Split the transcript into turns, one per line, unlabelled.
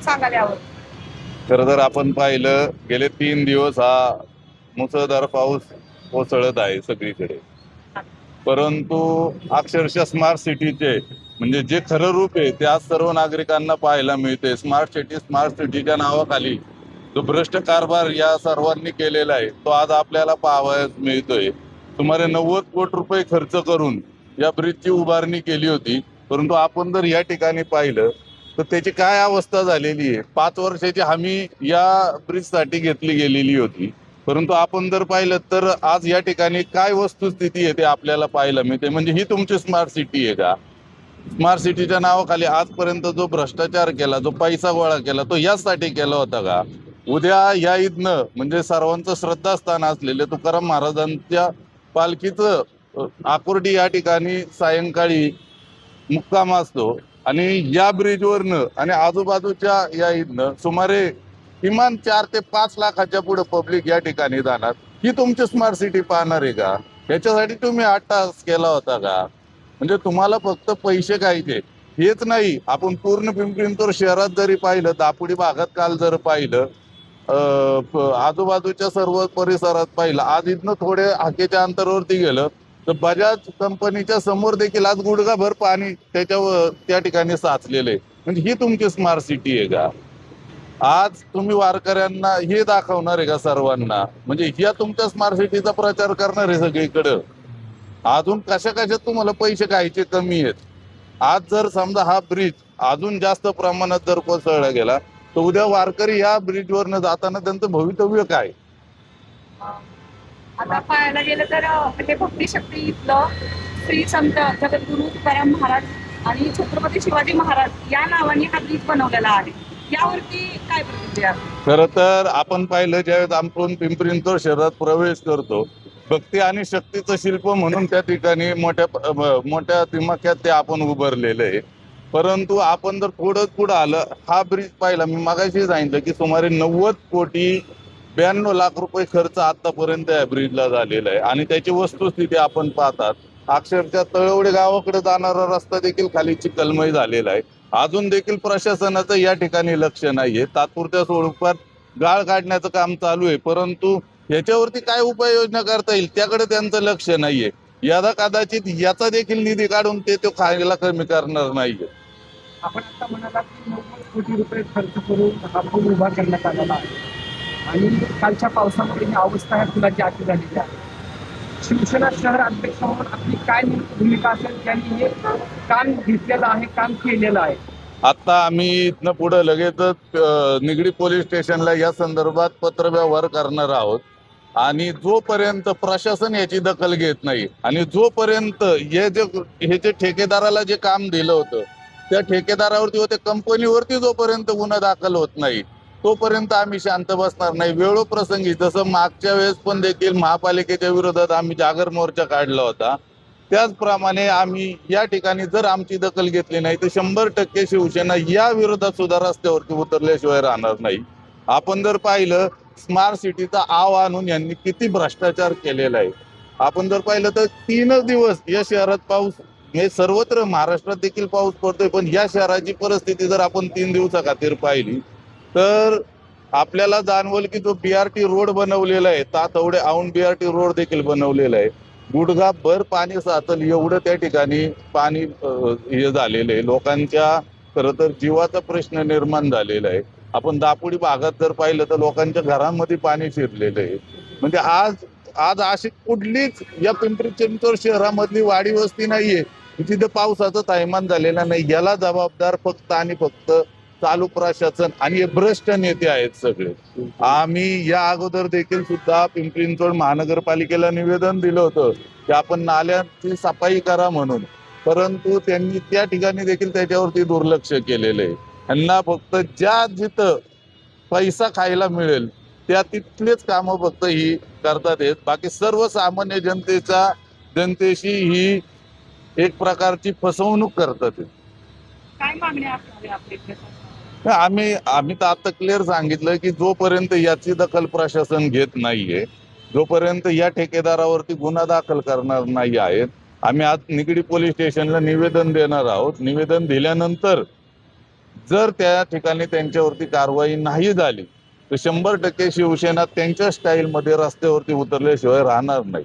सांगाल यावर?
खरं तर आपण पाहिलं गेले 3 दिवस हा मुसळधार पाऊस कोसळत आहे सगळीकडे, परंतु अक्षरशः स्मार्ट सिटीचे म्हणजे जे खरं रूप आहे ते आज सर्व नागरिकांना पाहायला मिळते। स्मार्ट सिटीच्या नावाखाली जो भ्रष्ट कारभार या सर्वांनी केलेला आहे तो आज आपल्याला पाहावयास मिळतोय। सुमारे 90 कोटी रुपये खर्च करून या ब्रिजची उभारणी केली होती, परंतु आपण जर या ठिकाणी पाहिलं तर त्याची काय अवस्था झालेली आहे। 5 वर्षाची हमी या ब्रिजसाठी घेतली गेलेली होती, परंतु आपण जर पाहिलं तर आज या ठिकाणी काय वस्तुस्थिती आहे ते आपल्याला पाहायला मिळते। म्हणजे ही तुमची स्मार्ट सिटी आहे का? स्मार्ट सिटीच्या नावाखाली आजपर्यंत जो भ्रष्टाचार केला, जो पैसा गोळा केला, तो यासाठी केला होता का? उद्या या इथनं म्हणजे सर्वांचं श्रद्धास्थान असलेले तुकाराम महाराजांच्या पालखीचं आकुर्डी या ठिकाणी सायंकाळी मुक्काम असतो आणि या ब्रिजवरनं आणि आजूबाजूच्या या इथनं सुमारे किमान 4 ते 5 लाखाच्या पुढे पब्लिक या ठिकाणी जाणार। ही तुमची स्मार्ट सिटी पाहणार आहे का? याच्यासाठी तुम्ही 8 तास केला होता का? म्हणजे तुम्हाला फक्त पैसे खायचे हेच नाही। आपण पूर्ण पिंपरी-चिंचवड शहरात जरी पाहिलं, दापोडी भागात काल जर पाहिलं, आजूबाजूच्या सर्व परिसरात पाहिलं, आज इथनं थोडे हाकेच्या अंतरावरती गेलं तर बजाज कंपनीच्या समोर देखील आज गुडघाभर पाणी त्याच्यावर त्या ठिकाणी साचलेलं आहे। म्हणजे ही तुमची स्मार्ट सिटी आहे का? आज तुम्ही वारकऱ्यांना हे दाखवणार आहे का सर्वांना? म्हणजे या तुमच्या स्मार्ट सिटीचा प्रचार करणार आहे सगळीकडं। अजून कशा कशात तुम्हाला पैसे खायचे कमी आहेत। आज जर समजा हा ब्रिज अजून जास्त प्रमाणात जर कोसळला गेला तर उद्या वारकरी या ब्रिजवरनं जाताना त्यांचं भवितव्य काय?
आता पाहायला गेलं तर हे भक्तिशक्ती इथलं श्री संत जगद्गुरु तुकाराम महाराज आणि छत्रपती शिवाजी महाराज या नावाने हा ब्रिज बनवलेला आहे। यावरती काय प्रतिक्रिया?
खरं तर आपण पाहिलं ज्यावेळेस आपण पिंपरी-चिंचवड शहरात प्रवेश करतो, भक्ती आणि शक्तीचं शिल्प म्हणून त्या ठिकाणी मोठ्या दिमाख्यात ते आपण उभारलेलं आहे। परंतु आपण जर पुढं आलं, हा ब्रिज पाहिला, मी मगाशी सांगितलं की सुमारे 90 कोटी 92 लाख रुपये खर्च आतापर्यंत या ब्रिजला झालेला आहे आणि त्याची वस्तुस्थिती आपण पाहतात। अक्षरशः तळवडे गावाकडे जाणारा रस्ता देखील खाली चिखलमय झालेला आहे। अजून देखील प्रशासनाचं या ठिकाणी लक्ष नाहीये। तात्पुरत्या स्वरूपात गाळ काढण्याचं काम चालू आहे, परंतु याच्यावरती काय उपाययोजना करता येईल त्याकडे त्यांचं लक्ष नाहीये। यदा कदाचित याचा देखील निधी काढून ते खायला कमी करणार नाहीये।
आपण आता म्हणाला की 90 कोटी रुपये खर्च करून हा पूल उभा करण्यात आलेला आहे आणि कालच्या पावसामध्ये ही अवस्था ह्या पुलाची अशी झालेली आहे। शिवसेना शहर अध्यक्ष म्हणून आपली काय भूमिका असेल, त्यांनी हे काम घेतलेलं आहे, काम केलेलं आहे?
आता आम्ही इथनं पुढे लगेचच निगडी पोलीस स्टेशनला या संदर्भात पत्रव्यवहार करणार आहोत आणि जोपर्यंत प्रशासन याची दखल घेत नाही आणि जोपर्यंत हे जे ठेकेदाराला जे काम दिलं होतं त्या ठेकेदारावरती व त्या कंपनीवरती जोपर्यंत गुन्हा दाखल होत नाही तोपर्यंत आम्ही शांत बसणार नाही। वेळोप्रसंगी जसं मागच्या वेळेस पण देखील महापालिकेच्या विरोधात आम्ही जागर मोर्चा काढला होता, त्याचप्रमाणे आम्ही या ठिकाणी जर आमची दखल घेतली नाही तर 100% शिवसेना या विरोधात सुद्धा रस्त्यावरती उतरल्याशिवाय राहणार नाही। आपण जर पाहिलं स्मार्ट सिटीचा आव आणून यांनी किती भ्रष्टाचार केलेला आहे। आपण जर पाहिलं तर 3 दिवस या शहरात पाऊस, म्हणजे सर्वत्र महाराष्ट्रात देखील पाऊस पडतोय, पण या शहराची परिस्थिती जर आपण 3 दिवसाखातीर पाहिली तर आपल्याला जाणवल की जो BRT रोड बनवलेला आहे, तातवडे औंध BRT रोड देखील बनवलेला आहे, गुडघा भर पाणी साचल एवढं त्या ठिकाणी पाणी हे झालेलं आहे। लोकांच्या खरं तर जीवाचा प्रश्न निर्माण झालेला आहे। आपण दापोडी भागात जर पाहिलं तर लोकांच्या घरांमध्ये पाणी शिरलेलं आहे। म्हणजे आज अशी कुठलीच या पिंपरी-चिंचवड शहरामधली वाडी वस्ती नाहीये तिथे पावसाचं थैमान झालेलं नाही। याला जबाबदार फक्त आणि फक्त चालू प्रशासन आणि हे भ्रष्ट नेते आहेत सगळे। आम्ही या अगोदर देखील सुद्धा पिंपरी-चिंचवड महानगरपालिकेला निवेदन दिलं होतं की आपण नाल्यांची सफाई करा म्हणून, परंतु त्यांनी त्या ठिकाणी देखील त्याच्यावरती दुर्लक्ष केलेलं आहे। त्यांना फक्त ज्या जिथं पैसा खायला मिळेल त्या तिथलेच कामं फक्त ही करतात आहेत। बाकी सर्वसामान्य जनतेशी ही एक प्रकारची फसवणूक करतात।
काय मागण्या असणार आपली?
आम्ही तर आता क्लिअर सांगितलं की जोपर्यंत याची दखल प्रशासन घेत नाहीये, जोपर्यंत या ठेकेदारावरती गुन्हा दाखल करणार नाही आहेत, आम्ही आज निगडी पोलीस स्टेशनला निवेदन देणार आहोत। निवेदन दिल्यानंतर जर त्या ठिकाणी त्यांच्यावरती कारवाई नाही झाली तर 100% शिवसेना त्यांच्या स्टाईलमध्ये रस्त्यावरती उतरल्याशिवाय राहणार नाही.